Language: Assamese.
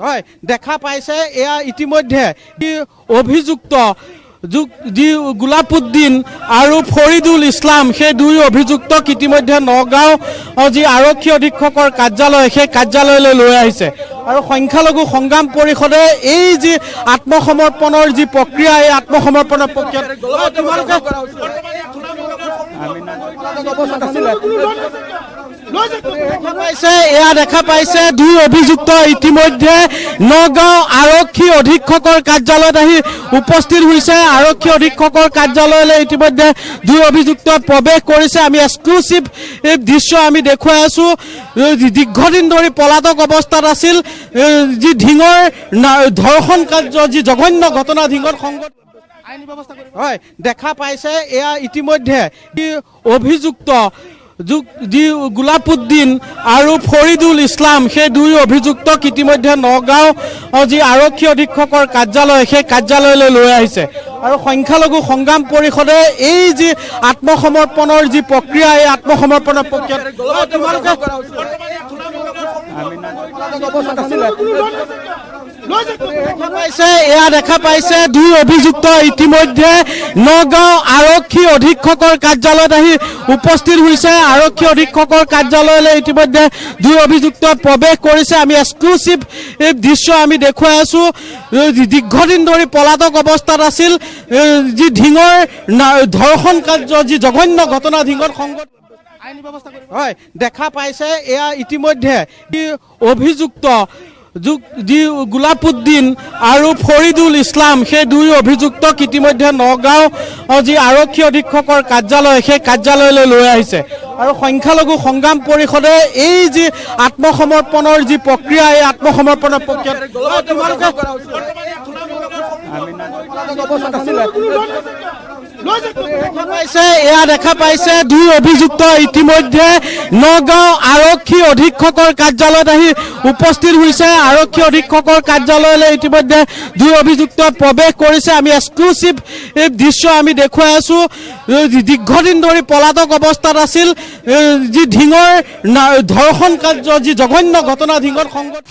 হয় দেখা পাইছে এয়া ইতিমধ্যে অভিযুক্ত যি গোলাপুদ্দিন আৰু ফৰিদুল ইছলাম সেই দুই অভিযুক্তক ইতিমধ্যে নগাঁও যি আৰক্ষী অধীক্ষকৰ কাৰ্যালয় সেই কাৰ্যালয়লৈ লৈ আহিছে আৰু সংখ্যালঘু সংগ্ৰাম পৰিষদে এই যি আত্মসমৰ্পণৰ যি প্ৰক্ৰিয়া এই আত্মসমৰ্পণৰ প্ৰক্ৰিয়া দেখা পাইছে দুই অভিযুক্ত ইতিমধ্যে নগাঁও আৰক্ষী অধীক্ষকৰ কাৰ্যালয়ত আহি উপস্থিত হৈছে আৰক্ষী অধীক্ষকৰ কাৰ্যালয়লৈ ইতিমধ্যে দুই অভিযুক্ত প্ৰৱেশ কৰিছে আমি এক্সক্লুসিভ দৃশ্য আমি দেখুৱাই আছো দীৰ্ঘদিন ধৰি পলাতক অৱস্থাত আছিল যি ঢিঙৰ ধৰ্ষণ কাৰ্য যি জঘন্য ঘটনা ঢিঙত সংগত আইনী ব্যৱস্থা হয় দেখা পাইছে এয়া ইতিমধ্যে অভিযুক্ত যি গোলাপুদ্দিন আৰু ফৰিদুল ইছলাম সেই দুই অভিযুক্তক ইতিমধ্যে নগাঁও যি আৰক্ষী অধীক্ষকৰ কাৰ্যালয় সেই কাৰ্যালয়লৈ লৈ আহিছে আৰু সংখ্যালঘু সংগ্ৰাম পৰিষদে এই যি আত্মসমৰ্পণৰ যি প্ৰক্ৰিয়া এই আত্মসমৰ্পণৰ প্ৰক্ৰিয়া দেখা পাইছে দুই অভিযুক্ত ইতিমধ্যে নগাঁও আৰক্ষী অধীক্ষকৰ কাৰ্যালয়ত আহি উপস্থিত হৈছে আৰক্ষী অধীক্ষকৰ কাৰ্যালয়লৈ ইতিমধ্যে দুই অভিযুক্ত প্ৰৱেশ কৰিছে আমি এক্সক্লুসিভ দৃশ্য আমি দেখুৱাই আছো দীৰ্ঘদিন ধৰি পলাতক অৱস্থাত আছিল যি ঢিঙৰ ধৰ্ষণ কাৰ্য যি জঘন্য ঘটনা ঢিঙত সংগত আইনী ব্যৱস্থা হয় দেখা পাইছে এয়া ইতিমধ্যে অভিযুক্ত যি গোলাপুদ্দিন আৰু ফৰিদুল ইছলাম সেই দুই অভিযুক্তক ইতিমধ্যে নগাঁও যি আৰক্ষী অধীক্ষকৰ কাৰ্যালয় সেই কাৰ্যালয়লৈ লৈ আহিছে আৰু সংখ্যালঘু সংগ্ৰাম পৰিষদে এই যি আত্মসমৰ্পণৰ যি প্ৰক্ৰিয়া এই আত্মসমৰ্পণৰ প্ৰক্ৰিয়া দেখা পাইছে দুই অভিযুক্ত ইতিমধ্যে নগাঁও আৰক্ষী অধীক্ষকৰ কাৰ্যালয়ত আহি উপস্থিত হৈছে আৰক্ষী অধীক্ষকৰ কাৰ্যালয়লৈ ইতিমধ্যে দুই অভিযুক্ত প্ৰৱেশ কৰিছে আমি এক্সক্লুসিভ দৃশ্য আমি দেখুৱাই আছো দীৰ্ঘদিন ধৰি পলাতক অৱস্থাত আছিল যি ঢিঙৰ ধৰ্ষণ কাৰ্য যি জঘন্য ঘটনা ঢিঙত সংগত